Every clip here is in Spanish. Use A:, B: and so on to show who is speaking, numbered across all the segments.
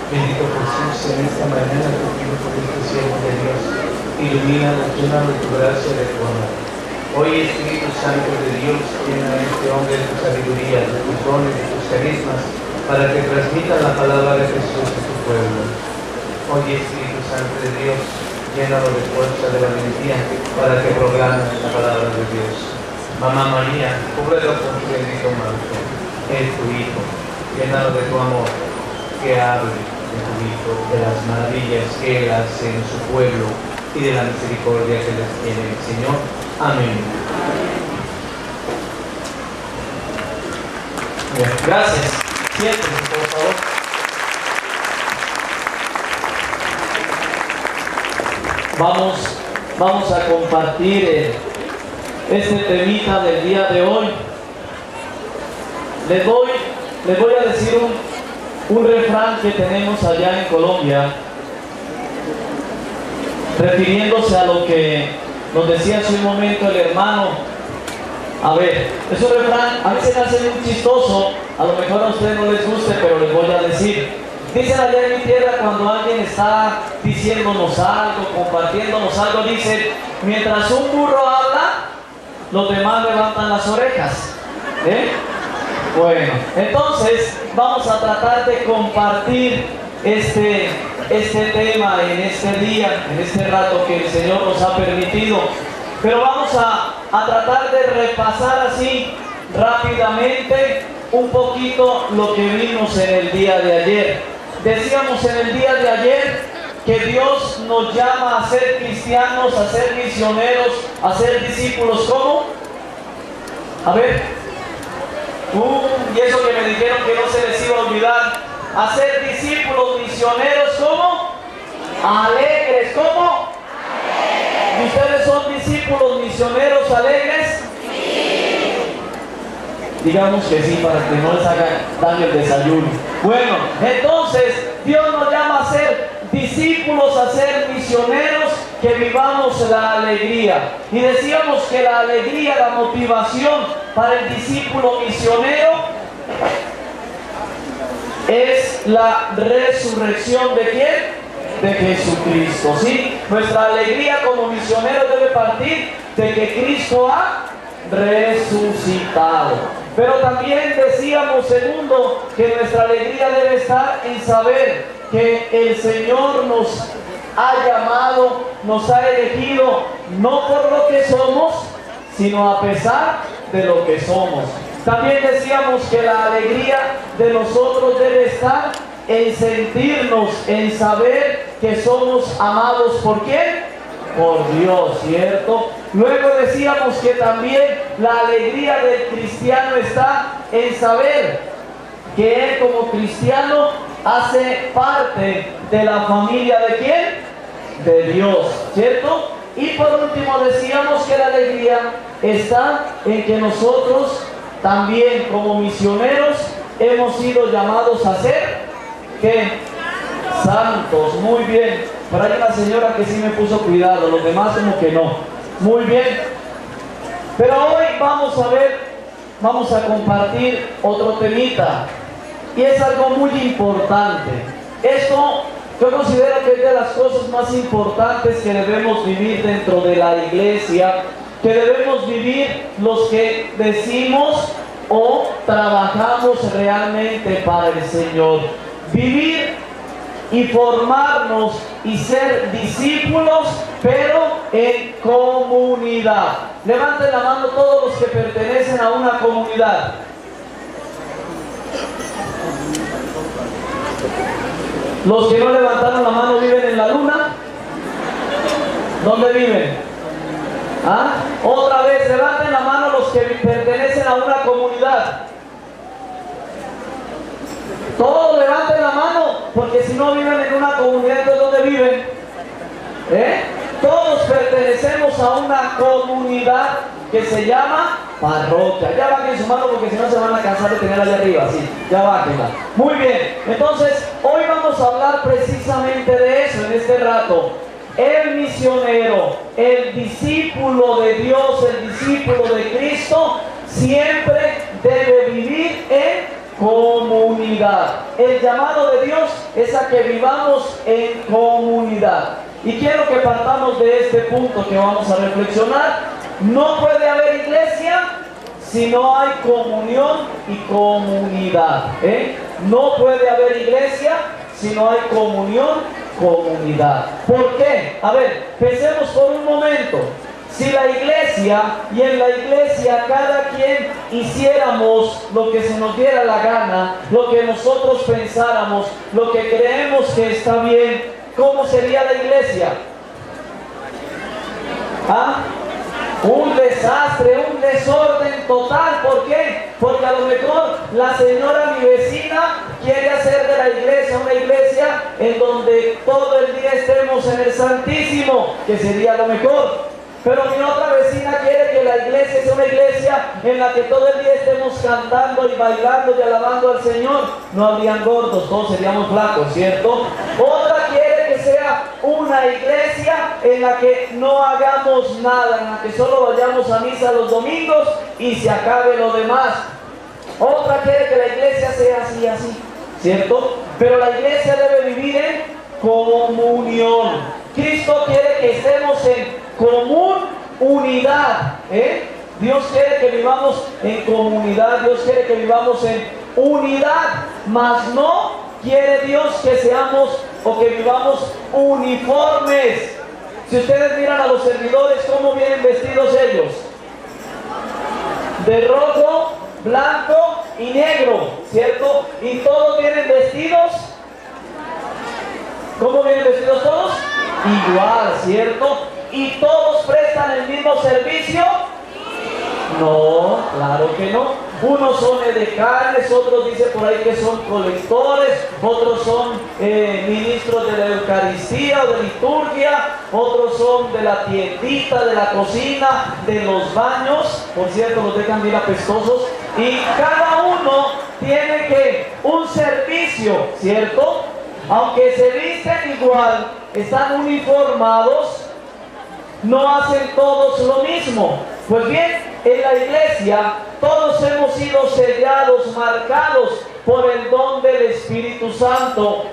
A: Bendito Jesús, en esta mañana te pido por este siervo de Dios, ilumínanos, llénanos de tu gracia y de tu amor. Hoy, Espíritu Santo de Dios, llena a este hombre de tu sabiduría, de tus dones, de tus carismas, para que transmita la palabra de Jesús a tu pueblo. Hoy, Espíritu Santo de Dios, llénalo de fuerza, de valentía, para que proclame la palabra de Dios. Mamá María, cúbrelo con tu bendito manto. Es tu Hijo, llénalo de tu amor, que hable de tu Hijo, de las maravillas que Él hace en su pueblo y de la misericordia que les tiene el Señor. Amén. Bien, gracias. Siéntense, por favor. Vamos a compartir este temita del día de hoy. Les voy a decir un refrán que tenemos allá en Colombia, refiriéndose a lo que nos decía hace un momento el hermano. A ver, es un refrán, a mí se me hace muy chistoso, a lo mejor a ustedes no les guste, pero les voy a decir. Dicen allá en mi tierra, cuando alguien está diciéndonos algo, compartiéndonos algo, dicen: mientras un burro habla, los demás levantan las orejas. Bueno, entonces vamos a tratar de compartir este tema en este día, en este rato que el Señor nos ha permitido. Pero vamos a tratar de repasar así rápidamente un poquito lo que vimos en el día de ayer. Decíamos en el día de ayer que Dios nos llama a ser cristianos, a ser misioneros, a ser discípulos. ¿Cómo? A ver. Y eso que me dijeron que no se les iba a olvidar. A ser discípulos misioneros. ¿Cómo? Alegres. ¿Cómo? ¿Y ustedes son discípulos misioneros alegres? Sí. Digamos que sí, para que no les haga daño el desayuno. Bueno, entonces Dios nos llama a ser discípulos, a ser misioneros, que vivamos la alegría. Y decíamos que la alegría, la motivación para el discípulo misionero es la resurrección ¿de quién? De Jesucristo, ¿sí? Nuestra alegría como misioneros debe partir de que Cristo ha resucitado. Pero también decíamos, segundo, que nuestra alegría debe estar en saber que el Señor nos ha llamado, nos ha elegido, no por lo que somos, sino a pesar de lo que somos. También decíamos que la alegría de nosotros debe estar en sentirnos, en saber que somos amados ¿por quién? Por Dios, ¿cierto? Luego decíamos que también la alegría del cristiano está en saber que él como cristiano hace parte de la familia ¿de quién? De Dios, ¿cierto? Y por último decíamos que la alegría está en que nosotros también como misioneros hemos sido llamados a ser ¿qué? Santos. Muy bien. Pero hay una señora que sí me puso cuidado, los demás como que no. Muy bien. Pero hoy vamos a compartir otro temita. Y es algo muy importante. Esto yo considero que es de las cosas más importantes que debemos vivir dentro de la iglesia, que debemos vivir los que decimos o trabajamos realmente para el Señor. Vivir y formarnos y ser discípulos, pero en comunidad. Levanten la mano todos los que pertenecen a una comunidad. Los que no levantaron la mano viven en la luna. ¿Dónde viven? ¿Ah? Otra vez, levanten la mano los que pertenecen a una comunidad. Todos levanten la mano, porque si no viven en una comunidad, ¿entonces dónde viven? Todos pertenecemos a una comunidad que se llama parroquia. Ya bajen su mano porque si no se van a cansar de tener allá arriba, sí, ya bájenla. Muy bien, entonces hoy vamos a hablar precisamente de eso en este rato. El misionero, el discípulo de Dios, el discípulo de Cristo, siempre debe vivir en comunidad. El llamado de Dios es a que vivamos en comunidad. Y quiero que partamos de este punto que vamos a reflexionar. No puede haber iglesia si no hay comunión y comunidad. No puede haber iglesia si no hay comunión, comunidad. ¿Por qué? A ver, pensemos por un momento. Si la iglesia y en la iglesia cada quien hiciéramos lo que se nos diera la gana, lo que nosotros pensáramos, lo que creemos que está bien, ¿cómo sería la iglesia? ¿Ah? Un desastre, un desorden total. ¿Por qué? Porque a lo mejor la señora, mi vecina, quiere hacer de la iglesia una iglesia en donde todo el día estemos en el Santísimo, que sería lo mejor. Pero mi otra vecina quiere que la iglesia sea una iglesia en la que todo el día estemos cantando y bailando y alabando al Señor. No habrían gordos, todos seríamos flacos, ¿cierto? Otra quiere que sea una iglesia en la que no hagamos nada, en la que solo vayamos a misa los domingos y se acabe lo demás. Otra quiere que la iglesia sea así, así, ¿cierto? Pero la iglesia debe vivir en comunión. Cristo quiere que estemos en común unidad. Dios quiere que vivamos en comunidad, Dios quiere que vivamos en unidad, mas no quiere Dios que seamos o que vivamos uniformes. Si ustedes miran a los servidores, ¿cómo vienen vestidos ellos? De rojo, blanco y negro, ¿cierto? Y todos vienen vestidos. ¿Cómo vienen vestidos todos? Igual, ¿cierto? ¿Y todos prestan el mismo servicio? No, claro que no. Unos son edecanes, otros dicen por ahí que son colectores, otros son ministros de la Eucaristía o de liturgia, otros son de la tiendita, de la cocina, de los baños, por cierto, los dejan bien apestosos, y cada uno tiene que un servicio, ¿cierto? Aunque se visten igual, están uniformados, no hacen todos lo mismo. Pues bien, en la iglesia todos hemos sido sellados, marcados por el don del Espíritu Santo,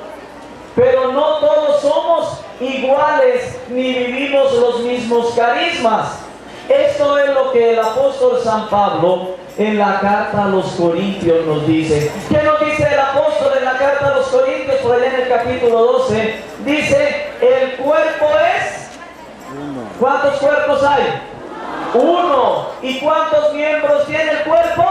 A: pero no todos somos iguales ni vivimos los mismos carismas. Esto es lo que el apóstol San Pablo en la carta a los Corintios nos dice. ¿Qué nos dice el apóstol en la carta a los Corintios? Por allá en el capítulo 12 dice: el cuerpo es uno. ¿Cuántos cuerpos hay? Uno. ¿Y cuántos miembros tiene el cuerpo?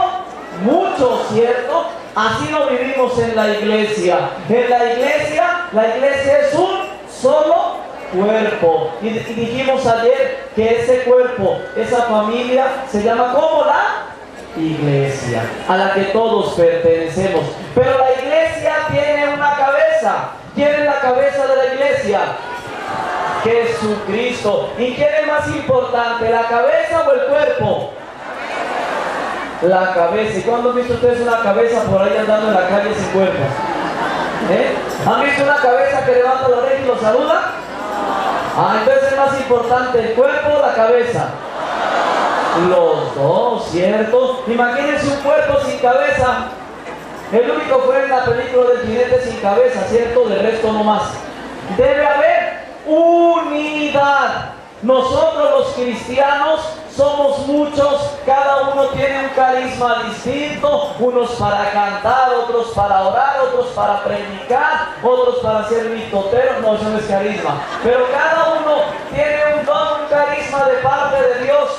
A: Muchos, ¿cierto? Así lo vivimos en la iglesia. En la iglesia es un solo cuerpo. Y dijimos ayer que ese cuerpo, esa familia, se llama como la iglesia, a la que todos pertenecemos. Pero la iglesia tiene una cabeza. ¿Quién es la cabeza de la iglesia? Jesucristo. ¿Y quién es más importante, la cabeza o el cuerpo? La cabeza. ¿Y cuándo han visto ustedes una cabeza por ahí andando en la calle sin cuerpo? ¿Han visto una cabeza que levanta la oreja y lo saluda? Entonces es más importante el cuerpo o la cabeza. Los dos, ¿cierto? Imagínense un cuerpo sin cabeza. El único fue en la película del jinete sin cabeza, ¿cierto? De resto no más. Debe haber unidad. Nosotros los cristianos somos muchos, cada uno tiene un carisma distinto, unos para cantar, otros para orar, otros para predicar, otros para ser mitoteros. No, eso no es carisma, pero cada uno tiene un don, un carisma de parte de Dios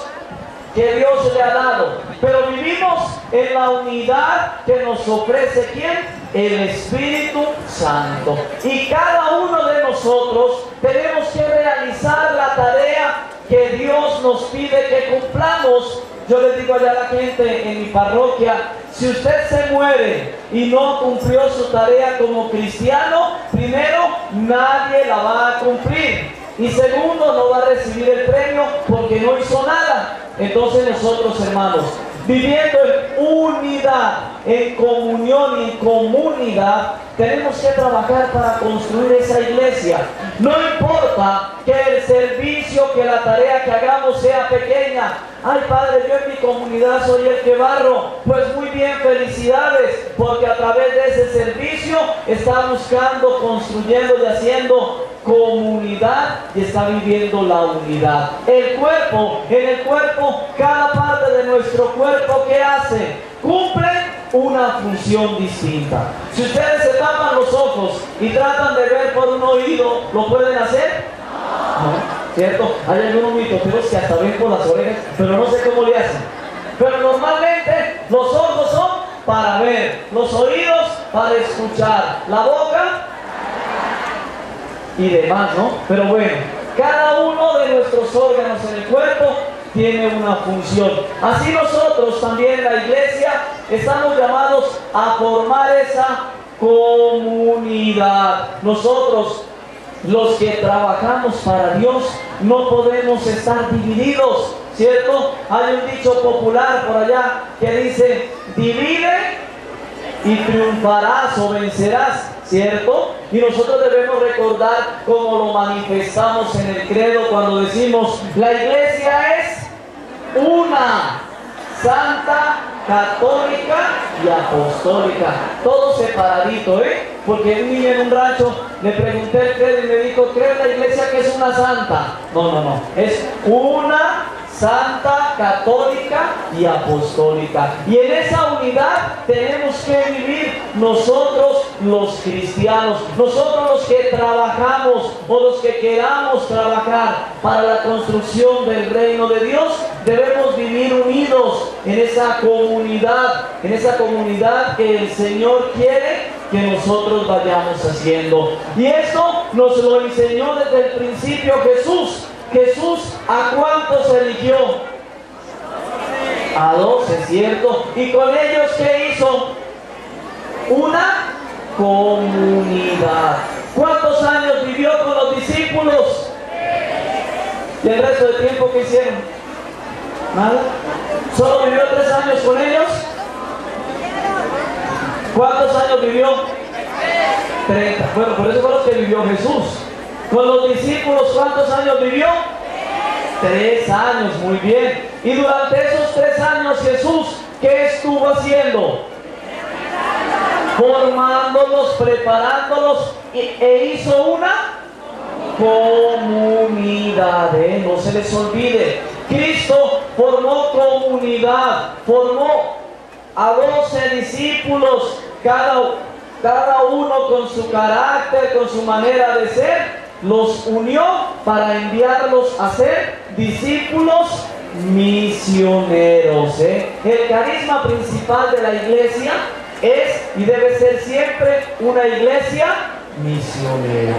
A: que Dios le ha dado, pero vivimos en la unidad que nos ofrece ¿quién? El Espíritu Santo. Y cada uno de nosotros tenemos que realizar la tarea que Dios nos pide que cumplamos. Yo les digo allá a la gente en mi parroquia: si usted se muere y no cumplió su tarea como cristiano, primero, nadie la va a cumplir, y segundo, no va a recibir el premio porque no hizo nada. Entonces nosotros, hermanos, viviendo en unidad, en comunión y en comunidad, tenemos que trabajar para construir esa iglesia. No importa que el servicio, que la tarea que hagamos sea pequeña. Ay, Padre, yo en mi comunidad soy el que barro. Pues muy bien, felicidades, porque a través de ese servicio está buscando, construyendo y haciendo comunidad y está viviendo la unidad. El cuerpo, en el cuerpo, cada parte de nuestro cuerpo, ¿qué hace? Cumple una función distinta. Si ustedes se tapan los ojos y tratan de ver por un oído, ¿lo pueden hacer? No, ¿cierto? Hay algunos mitoteros que hasta ven por las orejas, pero no sé cómo le hacen. Pero normalmente los ojos son para ver, los oídos para escuchar, la boca y demás, ¿no? Pero bueno, cada uno de nuestros órganos en el cuerpo tiene una función. Así nosotros también en la iglesia estamos llamados a formar esa comunidad. Nosotros, los que trabajamos para Dios, no podemos estar divididos, ¿cierto? Hay un dicho popular por allá que dice: divide y triunfarás o vencerás, ¿cierto? Y nosotros debemos recordar cómo lo manifestamos en el credo cuando decimos: la iglesia es una, santa, católica y apostólica. Todo separadito, porque un niño en un rancho le pregunté el credo y me dijo: ¿crees la iglesia que es una santa? No, es una santa, católica y apostólica. Y en esa unidad tenemos que vivir nosotros los cristianos, nosotros los que trabajamos o los que queramos trabajar para la construcción del reino de Dios. Debemos vivir unidos en esa comunidad que el Señor quiere que nosotros vayamos haciendo. Y esto nos lo enseñó desde el principio Jesús. Jesús, ¿a cuántos eligió? A 12, ¿cierto? Y con ellos, ¿qué hizo? Una comunidad. ¿Cuántos años vivió con los discípulos? ¿Y el resto del tiempo qué hicieron? ¿Nada? ¿Solo vivió 3 años con ellos? ¿Cuántos años vivió? 30. Bueno, por eso fue lo que vivió Jesús. Con los discípulos, ¿cuántos años vivió? 3 años, muy bien. Y durante esos 3 años Jesús, ¿qué estuvo haciendo? Formándolos, preparándolos, e hizo una comunidad, no se les olvide. Cristo formó comunidad, formó a 12 discípulos, cada uno con su carácter, con su manera de ser. Los unió para enviarlos a ser discípulos misioneros. El carisma principal de la iglesia es y debe ser siempre una iglesia misionera.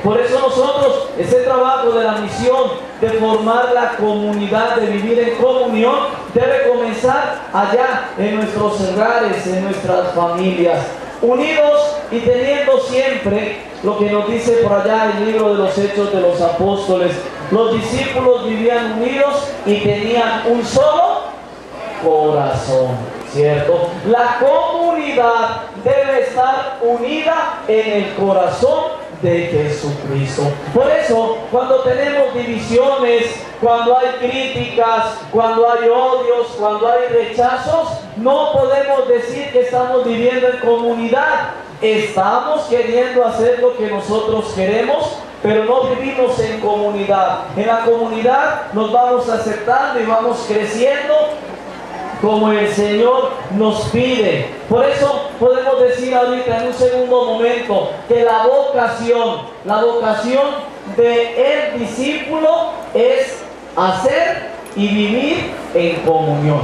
A: Por eso nosotros, ese trabajo de la misión, de formar la comunidad, de vivir en comunión, debe comenzar allá en nuestros hogares, en nuestras familias, unidos y teniendo siempre lo que nos dice por allá el libro de los Hechos de los Apóstoles. Los discípulos vivían unidos y tenían un solo corazón, ¿cierto? La comunidad debe estar unida en el corazón de Jesucristo. Por eso, cuando tenemos divisiones, cuando hay críticas, cuando hay odios, cuando hay rechazos, no podemos decir que estamos viviendo en comunidad. Estamos queriendo hacer lo que nosotros queremos, pero no vivimos en comunidad. En la comunidad nos vamos aceptando y vamos creciendo como el Señor nos pide. Por eso podemos decir ahorita en un segundo momento que la vocación del discípulo es hacer y vivir en comunión.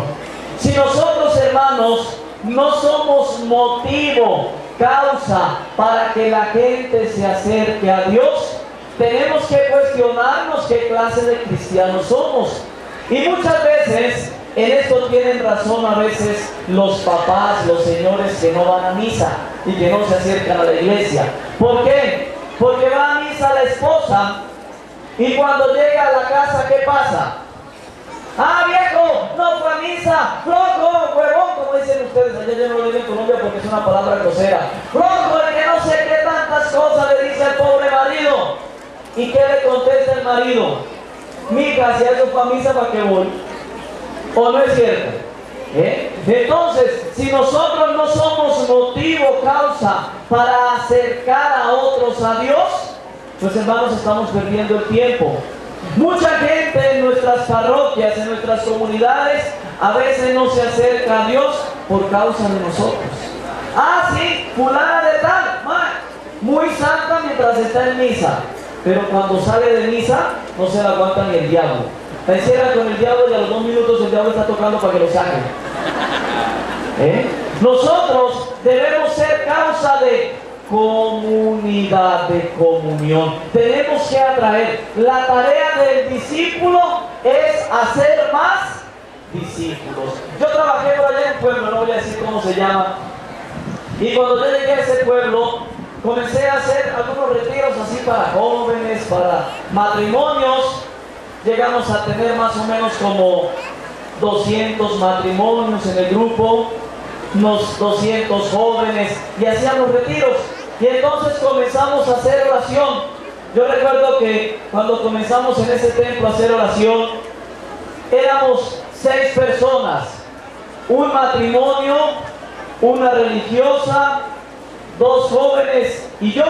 A: Si nosotros, hermanos, no somos motivo, causa para que la gente se acerque a Dios, tenemos que cuestionarnos qué clase de cristianos somos. Y muchas veces en esto tienen razón a veces los papás, los señores que no van a misa y que no se acercan a la iglesia. ¿Por qué? Porque va a misa la esposa y cuando llega a la casa, ¿qué pasa? Ah, viejo, no fue a misa. Flojo, huevón, como dicen ustedes. Allá yo no lo digo en Colombia porque es una palabra grosera. Flojo, el que no sé qué tantas cosas le dice al pobre marido. ¿Y qué le contesta el marido? Mija, si eso fue a misa, ¿para qué voy? ¿O no es cierto? Entonces, si nosotros no somos motivo, causa para acercar a otros a Dios, pues hermanos, estamos perdiendo el tiempo. Mucha gente en nuestras parroquias, en nuestras comunidades, a veces no se acerca a Dios por causa de nosotros. Ah, sí, fulana de tal, muy santa mientras está en misa, pero cuando sale de misa no se la aguanta ni el diablo. La encierran con el diablo y a los 2 minutos el diablo está tocando para que lo saquen. Nosotros debemos ser causa de comunidad, de comunión. Tenemos que atraer. La tarea del discípulo es hacer más discípulos. Yo trabajé por allá en un pueblo, no voy a decir cómo se llama, y cuando yo llegué a ese pueblo comencé a hacer algunos retiros así para jóvenes, para matrimonios. Llegamos a tener más o menos como 200 matrimonios en el grupo, unos 200 jóvenes, y hacíamos retiros. Y entonces comenzamos a hacer oración. Yo recuerdo que cuando comenzamos en ese templo a hacer oración, éramos 6 personas, un matrimonio, una religiosa, 2 jóvenes y yo.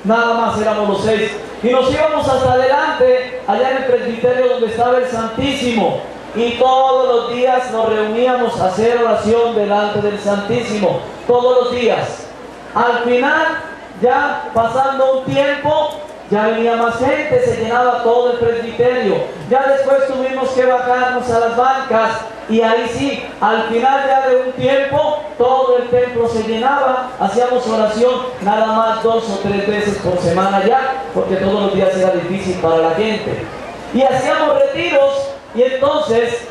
A: Nada más éramos los 6. Y nos íbamos hasta adelante, allá en el presbiterio donde estaba el Santísimo. Y todos los días nos reuníamos a hacer oración delante del Santísimo. Todos los días. Al final, ya pasando un tiempo, ya venía más gente, se llenaba todo el presbiterio. Ya después tuvimos que bajarnos a las bancas. Y ahí sí, al final ya de un tiempo, todo el templo se llenaba. Hacíamos oración nada más 2 o 3 veces por semana ya, porque todos los días era difícil para la gente. Y hacíamos retiros, y entonces,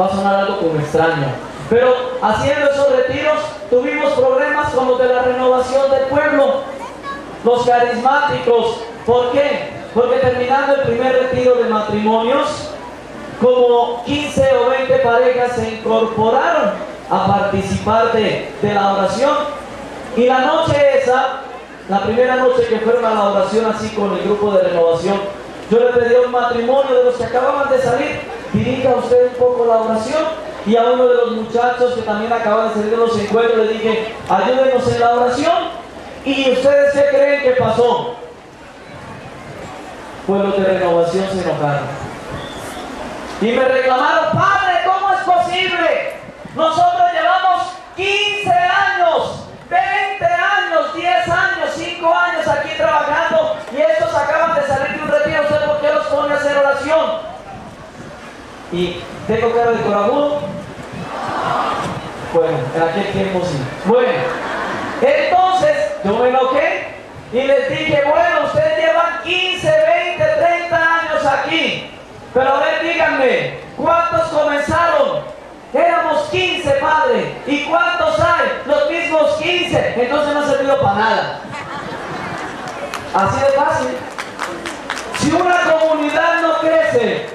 A: va a sonar algo como extraño, pero haciendo esos retiros, tuvimos problemas con los de la renovación del pueblo, los carismáticos. ¿Por qué? Porque terminando el primer retiro de matrimonios, como 15 o 20 parejas se incorporaron a participar de la oración. Y la noche esa, la primera noche que fueron a la oración así con el grupo de renovación, yo le pedí a un matrimonio de los que acababan de salir, dirija usted un poco la oración. Y a uno de los muchachos que también acaban de salir de los encuentros le dije, ayúdenos en la oración. ¿Y ustedes qué creen que pasó? Pues los de renovación se enojaron y me reclamaron, padre, ¿cómo es posible? Nosotros llevamos 15 años, 20 años, 10 años, 5 años aquí trabajando y estos acaban de salir de un retiro. ¿Usted por qué los pone a hacer oración? ¿Y tengo cara de corajudo? Bueno, en aquel tiempo sí. Bueno, entonces yo me enojé y les dije, bueno, ustedes llevan 15, 20, 30 años aquí. Pero a ver, díganme, ¿cuántos comenzaron? Éramos 15, padre. ¿Y cuántos hay? Los mismos 15. Entonces no ha servido para nada. Así de fácil. Si una comunidad no crece,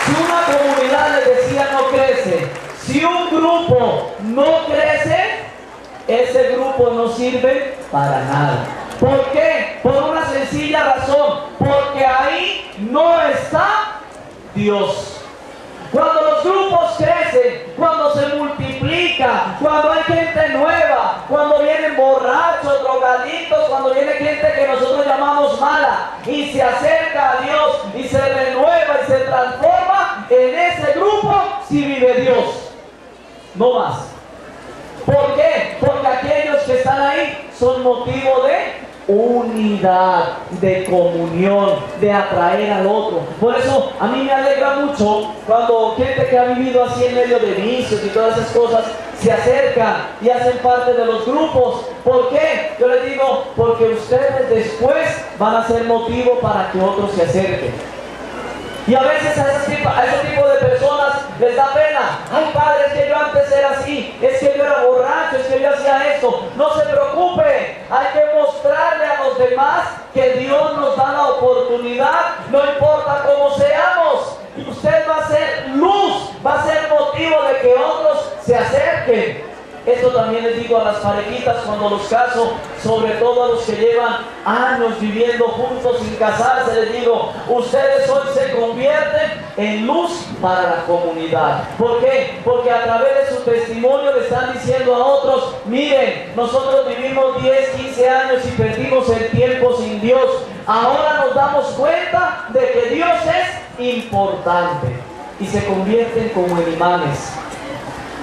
A: si una comunidad, les decía, no crece, si un grupo no crece, ese grupo no sirve para nada. ¿Por qué? Por una sencilla razón, porque ahí no está Dios. Cuando los grupos crecen, cuando se multiplican, cuando hay gente nueva, cuando vienen borrachos, drogadictos, cuando viene gente que nosotros llamamos mala y se acerca a Dios y se renueva y se transforma, en ese grupo sí vive Dios, no más. ¿Por qué? Porque aquellos que están ahí son motivo de unidad, de comunión, de atraer al otro. Por eso a mí me alegra mucho cuando gente que ha vivido así en medio de vicios y todas esas cosas se acercan y hacen parte de los grupos. ¿Por qué? Yo les digo, porque ustedes después van a ser motivo para que otros se acerquen. Y a veces a ese tipo de personas les da pena. Ay, padre, es que yo antes era así, es que yo era borracho, es que yo hacía esto. No se preocupe, hay se acerquen. Esto también les digo a las parejitas cuando los caso, sobre todo a los que llevan años viviendo juntos sin casarse, les digo, ustedes hoy se convierten en luz para la comunidad. ¿Por qué? Porque a través de su testimonio le están diciendo a otros, miren, nosotros vivimos 10, 15 años y perdimos el tiempo sin Dios. Ahora nos damos cuenta de que Dios es importante y se convierten como en imanes.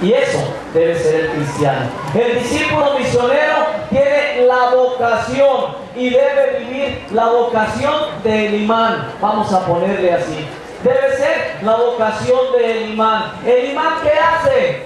A: Y eso debe ser el cristiano. El discípulo misionero tiene la vocación y debe vivir la vocación del imán. Vamos a ponerle así. Debe ser la vocación del imán. ¿El imán qué hace?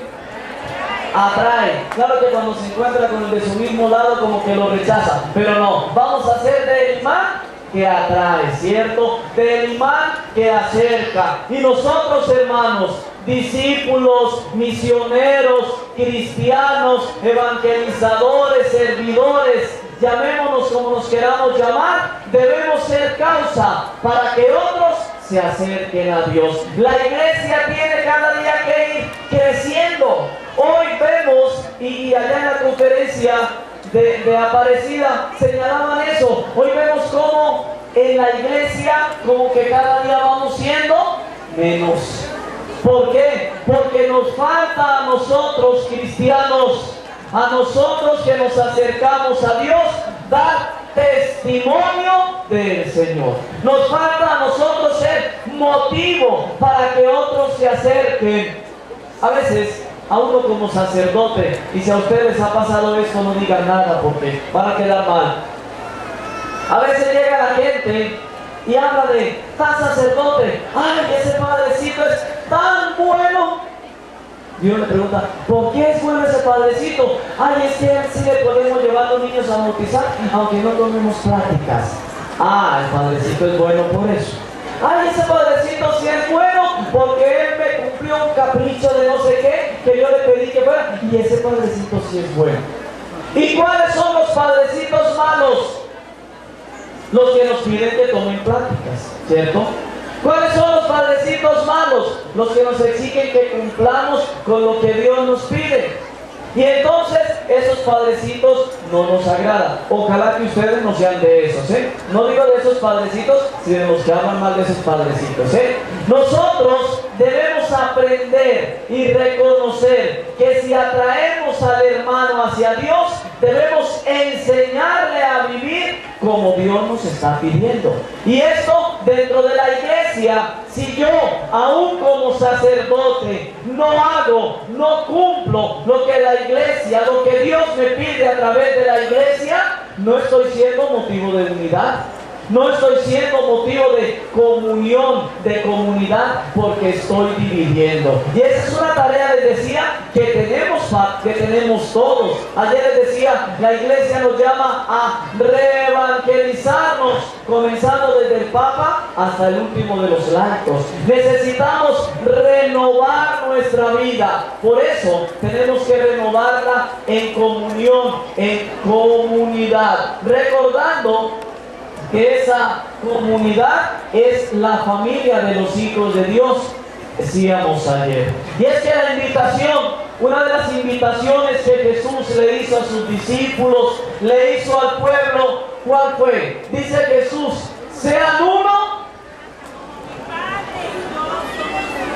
A: Atrae. Claro que cuando se encuentra con el de su mismo lado como que lo rechaza. Pero no, vamos a hacer del imán que atrae, ¿cierto? Del imán que acerca. Y nosotros, hermanos, discípulos, misioneros, cristianos, evangelizadores, servidores, llamémonos como nos queramos llamar, debemos ser causa para que otros se acerquen a Dios. La iglesia tiene cada día que ir creciendo. Hoy vemos, y allá en la conferencia de Aparecida señalaban eso, hoy vemos como en la iglesia como que cada día vamos siendo menos. ¿Por qué? Porque nos falta a nosotros cristianos, a nosotros que nos acercamos a Dios, dar testimonio del Señor. Nos falta a nosotros ser motivo para que otros se acerquen. A veces a uno como sacerdote, y si a ustedes ha pasado esto, no digan nada porque van a quedar mal. A veces llega la gente y habla de tal sacerdote, ay, ese padrecito es tan bueno. Y uno le pregunta, ¿por qué es bueno ese padrecito? Ay, es que a él sí le podemos llevar a los niños a bautizar, aunque no tomemos pláticas. Ah, el padrecito es bueno por eso. Ay, ese padrecito sí es bueno porque él me cumplió un capricho de no sé qué que yo le pedí que fuera, y ese padrecito sí es bueno. ¿Y cuáles son los padrecitos malos? Los que nos piden que tomen pláticas, ¿cierto? ¿Cuáles son los padrecitos malos? Los que nos exigen que cumplamos con lo que Dios nos pide. Y entonces esos padrecitos no nos agradan. Ojalá que ustedes no sean de esos, ¿eh? No digo de esos padrecitos, sino de los que hablan mal de esos padrecitos, ¿eh? Nosotros debemos aprender y reconocer que si atraemos al hermano hacia Dios, debemos enseñarle a vivir como Dios nos está pidiendo. Y esto dentro de la iglesia, si yo, aún como sacerdote, no hago, no cumplo lo que la iglesia, lo que Dios me pide a través de la iglesia, no estoy siendo motivo de unidad. No estoy siendo motivo de comunión, de comunidad, porque estoy dividiendo. Y esa es una tarea, les decía, que tenemos todos. Ayer les decía, la iglesia nos llama a reevangelizarnos, comenzando desde el Papa hasta el último de los laicos. Necesitamos renovar nuestra vida. Por eso tenemos que renovarla en comunión, en comunidad, recordando que esa comunidad es la familia de los hijos de Dios, decíamos ayer. Y es que la invitación, una de las invitaciones que Jesús le hizo a sus discípulos, le hizo al pueblo, ¿cuál fue? Dice Jesús, sean uno.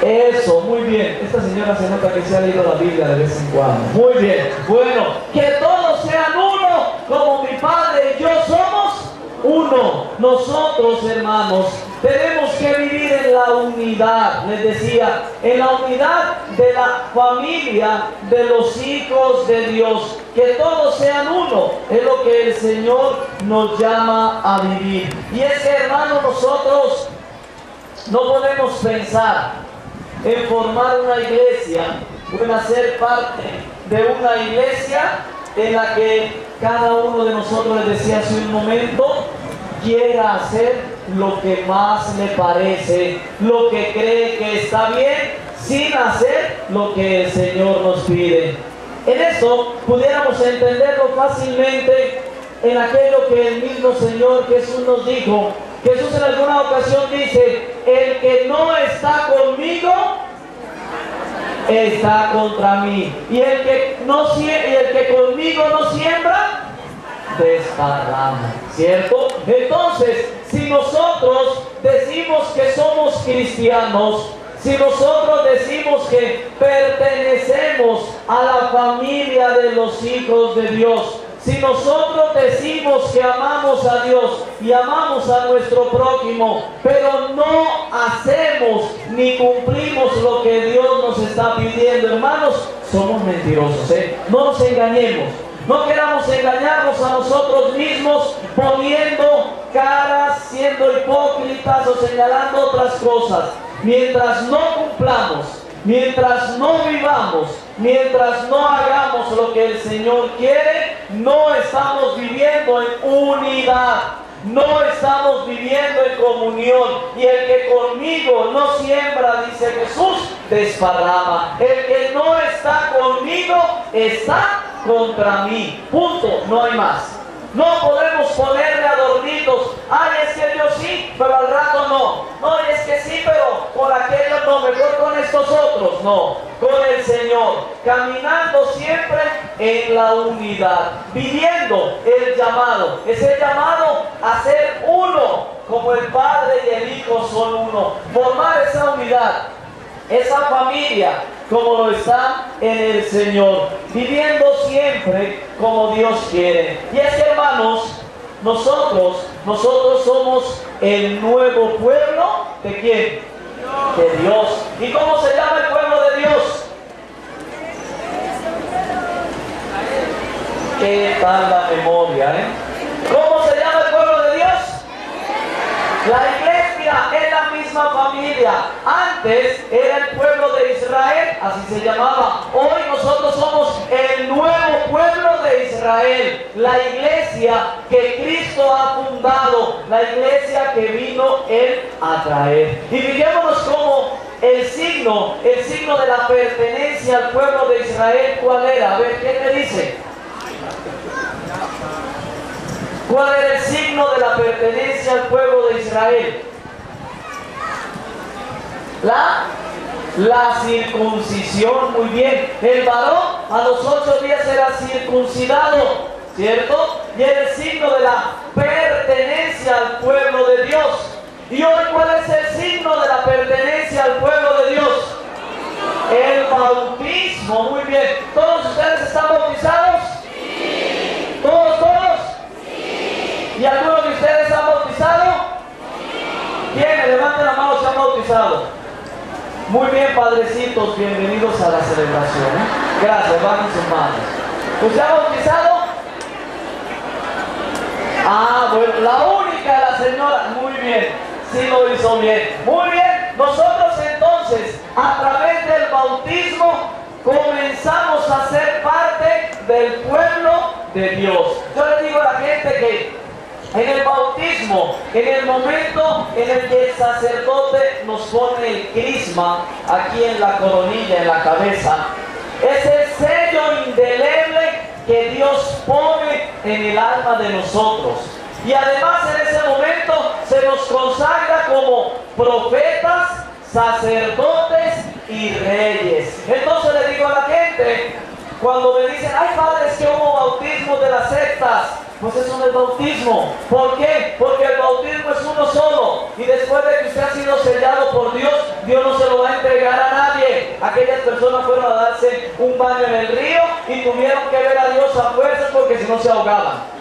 A: Eso, muy bien. Esta señora se nota que se ha leído la Biblia de vez en cuando. Muy bien. Bueno, que todos sean uno, como mi Padre y yo somos uno. Nosotros, hermanos, tenemos que vivir en la unidad, les decía, en la unidad de la familia de los hijos de Dios. Que todos sean uno, es lo que el Señor nos llama a vivir. Y es que, hermanos, nosotros no podemos pensar en formar una iglesia o en hacer parte de una iglesia en la que cada uno de nosotros, les decía hace un momento, quiera hacer lo que más le parece, lo que cree que está bien, sin hacer lo que el Señor nos pide. En esto pudiéramos entenderlo fácilmente en aquello que el mismo Señor Jesús nos dijo. Jesús en alguna ocasión dice, el que no está conmigo, está contra mí. Y el que conmigo no siembra, desparrama, ¿cierto? Entonces, si nosotros decimos que somos cristianos, si nosotros decimos que pertenecemos a la familia de los hijos de Dios, si nosotros decimos que amamos a Dios y amamos a nuestro prójimo, pero no hacemos ni cumplimos lo que Dios nos está pidiendo, hermanos, somos mentirosos, ¿eh? No nos engañemos. No queramos engañarnos a nosotros mismos poniendo caras, siendo hipócritas o señalando otras cosas. Mientras no cumplamos, mientras no vivamos, mientras no hagamos lo que el Señor quiere, no estamos viviendo en unidad. No estamos viviendo en comunión. Y el que conmigo no siembra, dice Jesús, desparrama. El que no está conmigo está contra mí. Punto. No hay más. No podemos ponerle adornitos. Ay, es que yo sí, pero al rato no. No, es que sí, pero por aquello no. Mejor con estos otros. No, con el Señor. Caminando siempre en la unidad. Viviendo el llamado. Ese llamado a ser uno. Como el Padre y el Hijo son uno. Formar esa unidad. Esa familia como lo está en el Señor, viviendo siempre como Dios quiere. Y es que, hermanos, nosotros somos el nuevo pueblo ¿de quién? De Dios. ¿Y cómo se llama el pueblo de Dios? ¿Qué tal la memoria, ¿Cómo se llama el pueblo de Dios? La iglesia es la misma familia. Antes era el pueblo de Israel, así se llamaba. Hoy nosotros somos el nuevo pueblo de Israel. La iglesia que Cristo ha fundado. La iglesia que vino Él a traer. Y fijémonos como el signo de la pertenencia al pueblo de Israel, ¿cuál era? A ver, ¿quién me dice? ¿Cuál era el signo de la pertenencia al pueblo de Israel? La circuncisión, muy bien. El varón a los 8 días era circuncidado, ¿cierto? Y era el signo de la pertenencia al pueblo de Dios. Y hoy, ¿cuál es el signo de la pertenencia al pueblo de Dios? El bautismo, muy bien. ¿Todos ustedes están bautizados? Sí. ¿Todos? ¿Y algunos de ustedes han bautizado? ¿Quiénes? Levanten la mano si han bautizado. Muy bien, padrecitos, bienvenidos a la celebración. Gracias, bajen sus manos. ¿Usted ha bautizado? Ah, bueno, la única, la señora. Muy bien, sí lo hizo bien. Muy bien, nosotros entonces, a través del bautismo, comenzamos a ser parte del pueblo de Dios. Yo les digo a la gente que en el bautismo, en el momento en el que el sacerdote nos pone el crisma aquí en la coronilla, en la cabeza, es el sello indeleble que Dios pone en el alma de nosotros. Y además en ese momento se nos consagra como profetas, sacerdotes y reyes. Entonces le digo a la gente, cuando me dicen, ay padre, es que hubo bautismo de las sectas, pues eso no es bautismo. ¿Por qué? Porque el bautismo es uno solo. Y después de que usted ha sido sellado por Dios, Dios no se lo va a entregar a nadie. Aquellas personas fueron a darse un baño en el río y tuvieron que ver a Dios a fuerzas porque si no se ahogaban.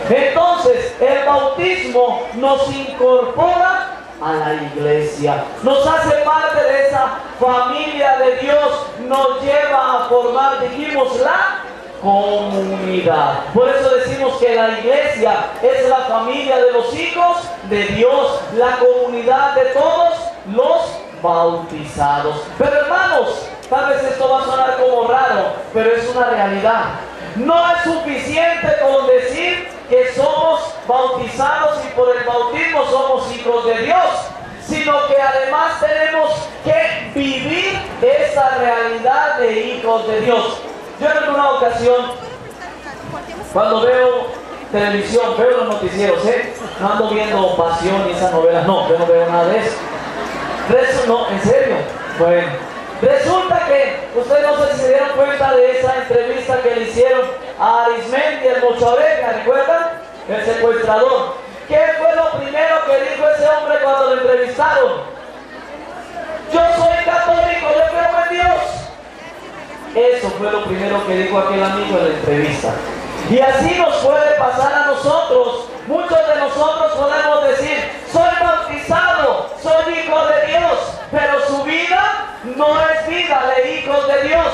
A: Entonces, el bautismo nos incorpora a la iglesia, nos hace parte de esa familia de Dios, nos lleva a formar, dijimos, la comunidad. Por eso decimos que la iglesia es la familia de los hijos de Dios, la comunidad de todos los bautizados. Pero hermanos, tal vez esto va a sonar como raro, pero es una realidad. No es suficiente con decir que somos bautizados y por el bautismo somos hijos de Dios, sino que además tenemos que vivir esa realidad de hijos de Dios. Yo en una ocasión, cuando veo televisión, veo los noticieros, no ando viendo Pasión y esas novelas, no, yo no veo nada de eso. De eso no, en serio. Bueno, resulta que ustedes no sé si se dieron cuenta de esa entrevista que le hicieron a Arismendi, el Mochabeca, ¿recuerdan? El secuestrador. ¿Qué fue lo primero que dijo ese hombre cuando lo entrevistaron? Yo soy católico, yo creo en Dios. Eso fue lo primero que dijo aquel amigo en la entrevista. Y así nos puede pasar a nosotros. Muchos de nosotros podemos decir, soy bautizado, soy hijo de Dios, pero su vida no es vida de hijos de Dios.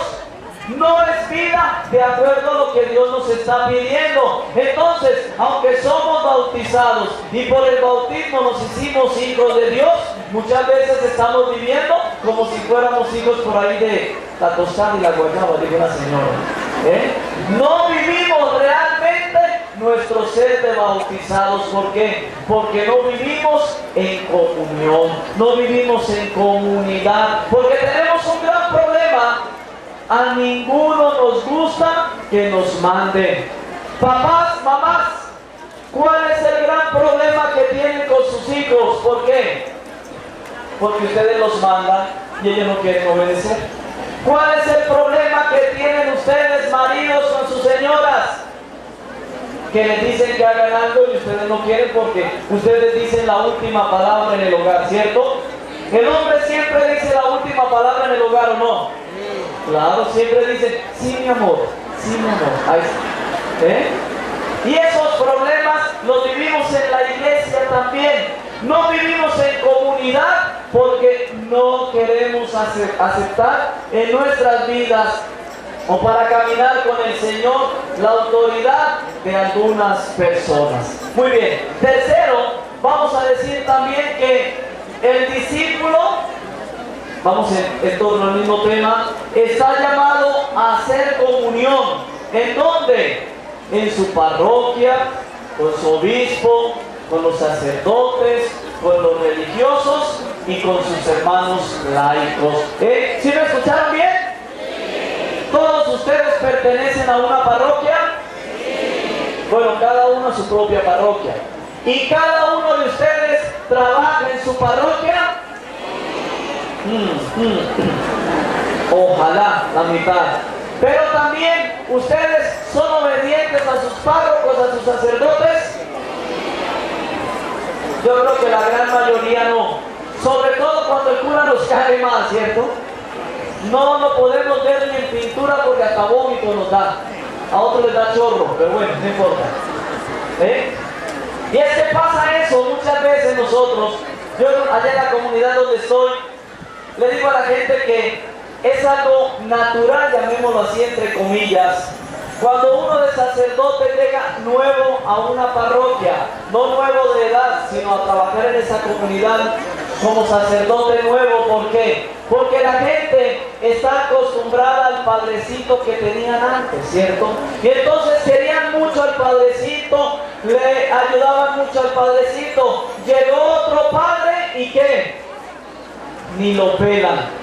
A: No es vida de acuerdo a lo que Dios nos está pidiendo. Entonces, aunque somos bautizados y por el bautismo nos hicimos hijos de Dios, muchas veces estamos viviendo como si fuéramos hijos por ahí de la tostada y la guayaba, dijo una señora. No vivimos realmente nuestro ser de bautizados. ¿Por qué? Porque no vivimos en comunión, no vivimos en comunidad, porque tenemos un gran problema. A ninguno nos gusta que nos manden. Papás, mamás, ¿cuál es el gran problema que tienen con sus hijos? ¿Por qué? Porque ustedes los mandan y ellos no quieren obedecer. ¿Cuál es el problema que tienen ustedes, maridos, con sus señoras? Que les dicen que hagan algo y ustedes no quieren porque ustedes dicen la última palabra en el hogar, ¿cierto? El hombre siempre dice la última palabra en el hogar, ¿o no? Claro, siempre dicen, sí mi amor, sí mi amor. Ahí está. Y esos problemas los vivimos en la iglesia también. No vivimos en comunidad porque no queremos aceptar en nuestras vidas o para caminar con el Señor la autoridad de algunas personas. Muy bien. Tercero, vamos a decir también que el discípulo, vamos en torno al mismo tema, está llamado a hacer comunión. ¿En dónde? En su parroquia, con su obispo, con los sacerdotes, con los religiosos y con sus hermanos laicos. ¿Sí me escucharon bien? Sí. ¿Todos ustedes pertenecen a una parroquia? Sí. Bueno, cada uno a su propia parroquia. ¿Y cada uno de ustedes trabaja en su parroquia? Ojalá la mitad. Pero también ustedes son obedientes a sus párrocos, a sus sacerdotes. Yo creo que la gran mayoría no. Sobre todo cuando el cura nos cae mal, ¿cierto? No lo podemos ver ni en pintura porque hasta vómito nos da. A otros les da chorro, pero bueno, no importa. Y es que pasa eso muchas veces nosotros. Yo allá en la comunidad donde estoy, le digo a la gente que es algo natural, llamémoslo así entre comillas, cuando uno de sacerdote llega nuevo a una parroquia, no nuevo de edad, sino a trabajar en esa comunidad como sacerdote nuevo. ¿Por qué? Porque la gente está acostumbrada al padrecito que tenían antes, ¿cierto? Y entonces querían mucho al padrecito, le ayudaban mucho al padrecito. Llegó otro padre y ¿qué? Ni lo pelan.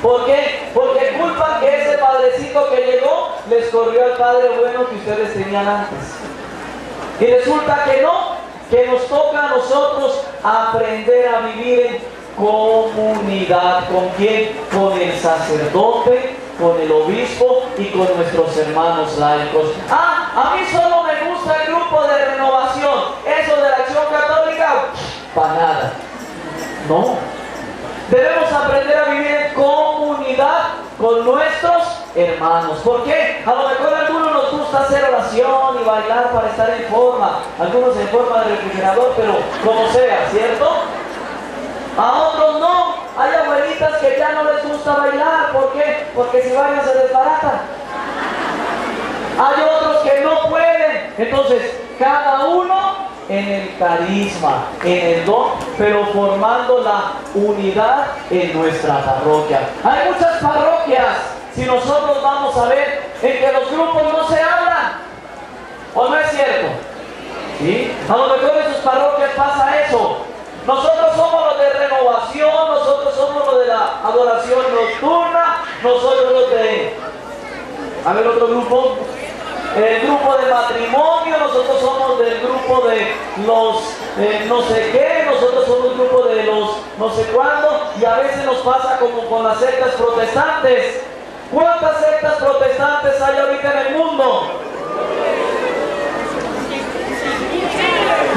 A: ¿Por qué? Porque culpan que ese padrecito que llegó les corrió al padre bueno que ustedes tenían antes. Y resulta que no, que nos toca a nosotros aprender a vivir en comunidad. ¿Con quién? Con el sacerdote, con el obispo y con nuestros hermanos laicos. A mí solo me gusta el grupo de renovación. Eso de la Acción Católica, para nada. No. Debemos aprender a vivir en comunidad con nuestros hermanos. ¿Por qué? A lo mejor a algunos nos gusta hacer oración y bailar para estar en forma. Algunos en forma de refrigerador, pero como sea, ¿cierto? A otros no. Hay abuelitas que ya no les gusta bailar. ¿Por qué? Porque si bailan se desbaratan. Hay otros que no pueden. Entonces, cada uno en el carisma, en el don, pero formando la unidad en nuestra parroquia. Hay muchas parroquias, si nosotros vamos a ver, en que los grupos no se hablan. ¿O no es cierto? ¿Sí? A lo mejor en sus parroquias pasa eso. Nosotros somos los de renovación, nosotros somos los de la adoración nocturna, nosotros los de... A ver, otro grupo. El grupo de matrimonio, nosotros somos del grupo de los no sé qué, nosotros somos el grupo de los no sé cuándo, y a veces nos pasa como con las sectas protestantes. ¿Cuántas sectas protestantes hay ahorita en el mundo?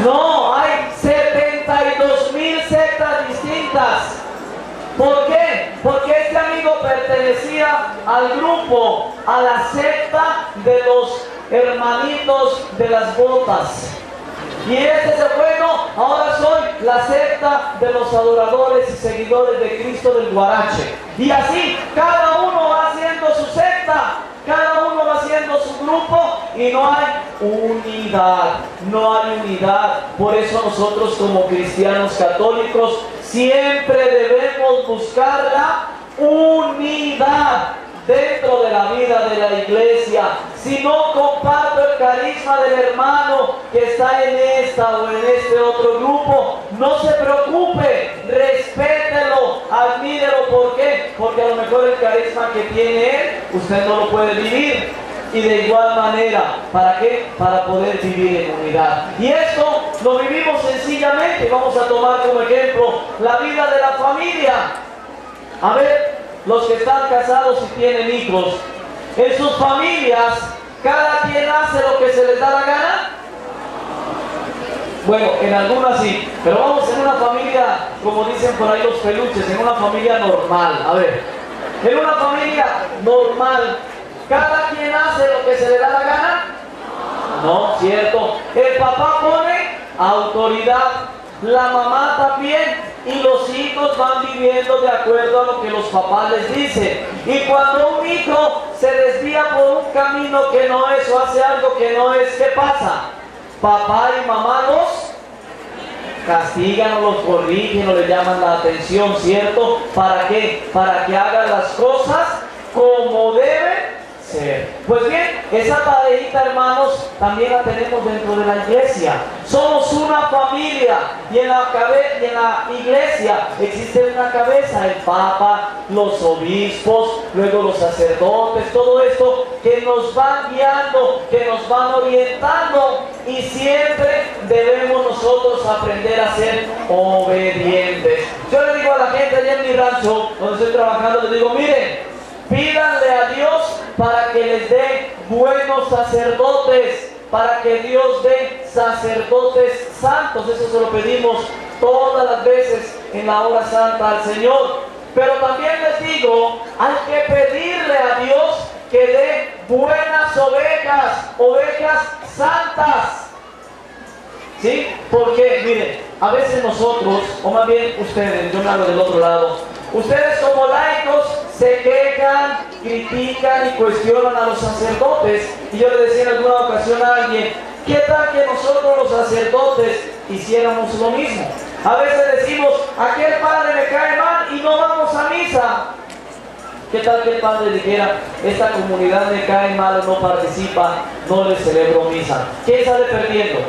A: No, hay 72,000 sectas distintas. ¿Por qué? Porque este amigo pertenecía al grupo, a la secta de los hermanitos de las botas. Y este se fue, no, ahora soy la secta de los adoradores y seguidores de Cristo del Guarache. Y así, cada uno va haciendo su secta, cada uno va haciendo su grupo y no hay unidad, no hay unidad. Por eso nosotros como cristianos católicos siempre debemos buscar la unidad dentro de la vida de la iglesia. Si no comparto el carisma del hermano que está en esta o en este otro grupo, no se preocupe, respételo, admírelo. ¿Por qué? Porque a lo mejor el carisma que tiene él, usted no lo puede vivir. Y de igual manera, ¿para qué? Para poder vivir en unidad. Y esto lo vivimos sencillamente. Vamos a tomar como ejemplo la vida de la familia. A ver, los que están casados y tienen hijos, en sus familias, cada quien hace lo que se les da la gana. Bueno, en algunas sí, pero vamos en una familia, como dicen por ahí los peluches, en una familia normal. A ver, en una familia normal, ¿cada quien hace lo que se le da la gana? No, cierto. El papá pone autoridad, la mamá también, y los hijos van viviendo de acuerdo a lo que los papás les dicen. Y cuando un hijo se desvía por un camino que no es o hace algo que no es, ¿qué pasa? Papá y mamá los castigan o los corrigen o le llaman la atención, ¿cierto? ¿Para qué? Para que hagan las cosas como deben ser. Pues bien, esa tareita, hermanos, también la tenemos dentro de la iglesia. Somos una familia y en la iglesia existe una cabeza, el papa, los obispos, luego los sacerdotes, todo esto que nos van guiando, que nos van orientando, y siempre debemos nosotros aprender a ser obedientes. Yo le digo a la gente allá en mi rancho, donde estoy trabajando, les digo, miren, pídanle a Dios para que les dé buenos sacerdotes, para que Dios dé sacerdotes santos. Eso se lo pedimos todas las veces en la hora santa al Señor. Pero también les digo, hay que pedirle a Dios que dé buenas ovejas, ovejas santas. ¿Sí? Porque, miren, a veces nosotros, o más bien ustedes, yo me hablo del otro lado, ustedes como laicos se quejan, critican y cuestionan a los sacerdotes. Y yo le decía en alguna ocasión a alguien, ¿qué tal que nosotros los sacerdotes hiciéramos lo mismo? A veces decimos, aquel padre me cae mal y no vamos a misa. ¿Qué tal que el padre dijera, esta comunidad me cae mal o no participa, no le celebro misa? ¿Quién sale perdiendo?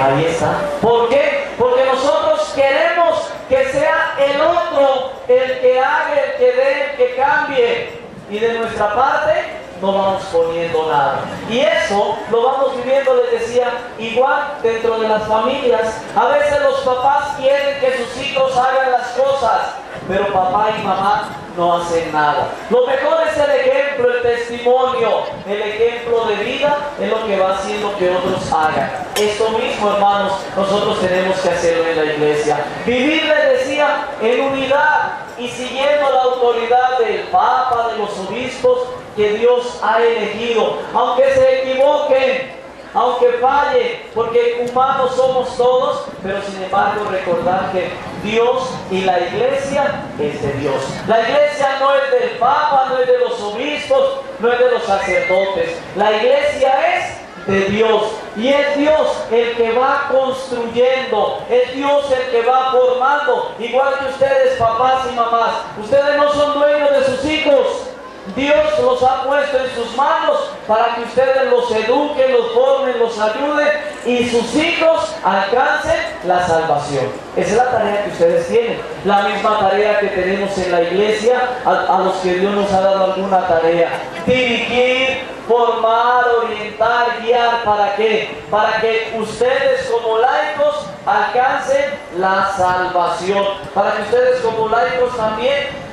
A: Ahí está. ¿Por qué? Porque nosotros queremos que sea el otro el que haga, el que dé, el que cambie. Y de nuestra parte no vamos poniendo nada. Y eso lo vamos viviendo, les decía, igual dentro de las familias. A veces los papás quieren que sus hijos hagan las cosas, pero papá y mamá no hacen nada. Lo mejor es el ejemplo, el testimonio, el ejemplo de vida es lo que va haciendo que otros hagan. Esto mismo, hermanos, nosotros tenemos que hacerlo en la iglesia. Vivir, les decía, en unidad y siguiendo la autoridad del Papa, de los obispos que Dios ha elegido. Aunque se equivoquen, aunque falle, porque humanos somos todos, pero sin embargo recordar que Dios y la iglesia es de Dios. La iglesia no es del Papa, no es de los obispos, no es de los sacerdotes. La iglesia es de Dios, y es Dios el que va construyendo, es Dios el que va formando. Igual que ustedes, papás y mamás, ustedes no son dueños de sus hijos. Dios los ha puesto en sus manos para que ustedes los eduquen, los formen, los ayuden y sus hijos alcancen la salvación. Esa es la tarea que ustedes tienen, la misma tarea que tenemos en la iglesia a los que Dios nos ha dado alguna tarea: dirigir, formar, orientar, guiar. ¿Para qué? Para que ustedes como laicos alcancen la salvación. Para que ustedes como laicos también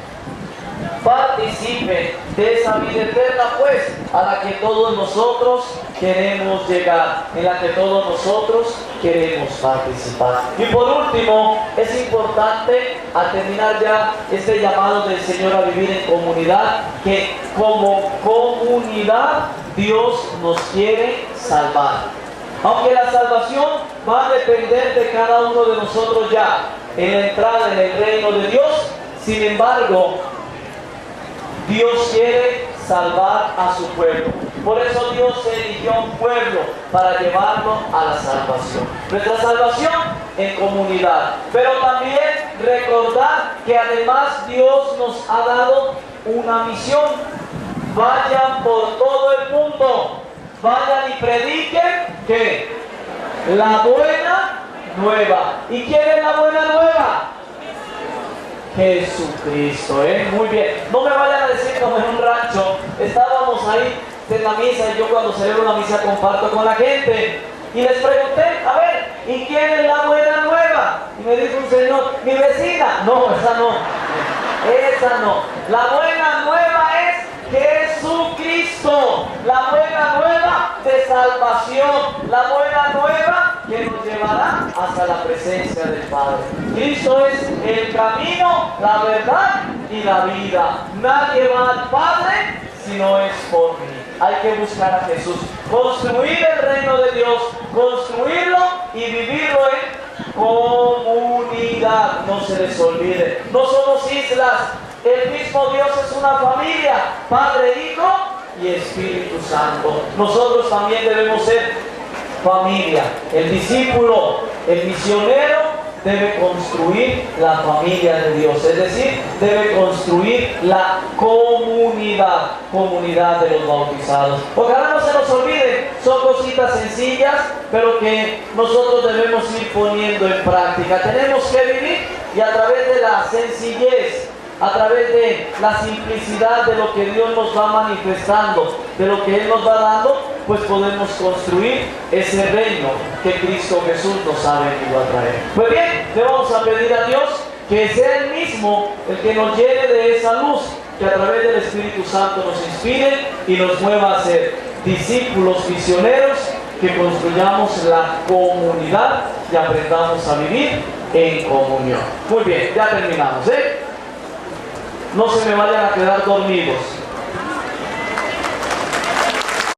A: participen de esa vida eterna, pues, a la que todos nosotros queremos llegar, en la que todos nosotros queremos participar. Y por último, es importante, al terminar ya este llamado del Señor a vivir en comunidad, que como comunidad Dios nos quiere salvar. Aunque la salvación va a depender de cada uno de nosotros ya en la entrada en el reino de Dios, sin embargo, Dios quiere salvar a su pueblo. Por eso Dios eligió un pueblo para llevarlo a la salvación. Nuestra salvación en comunidad. Pero también recordar que además Dios nos ha dado una misión. Vayan por todo el mundo. Vayan y prediquen que la buena nueva. ¿Y quién es la buena nueva? Jesucristo, muy bien. No me vayan a decir como en un rancho, estábamos ahí en la misa y yo cuando celebro la misa comparto con la gente y les pregunté, a ver, ¿y quién es la buena nueva? Y me dijo un señor, mi vecina. No, esa no, esa no. La buena nueva es Jesucristo, la buena nueva de salvación, la buena nueva que nos llevará hasta la presencia del Padre. Cristo es el camino, la verdad y la vida. Nadie va al Padre si no es por mí. Hay que buscar a Jesús, construir el reino de Dios, construirlo y vivirlo en comunidad. No se les olvide, no somos islas. El mismo Dios es una familia, Padre, Hijo y Espíritu Santo. Nosotros también debemos ser familia. El discípulo, el misionero, debe construir la familia de Dios, es decir, debe construir la comunidad de los bautizados. Ojalá no se nos olvide, son cositas sencillas, pero que nosotros debemos ir poniendo en práctica. Tenemos que vivir y a través de la sencillez, a través de la simplicidad de lo que Dios nos va manifestando, de lo que Él nos va dando, pues podemos construir ese reino que Cristo Jesús nos ha venido a traer. Pues bien, le vamos a pedir a Dios que sea Él mismo el que nos llene de esa luz, que a través del Espíritu Santo nos inspire y nos mueva a ser discípulos misioneros, que construyamos la comunidad y aprendamos a vivir en comunión. Muy bien, ya terminamos, No se me vayan a quedar dormidos.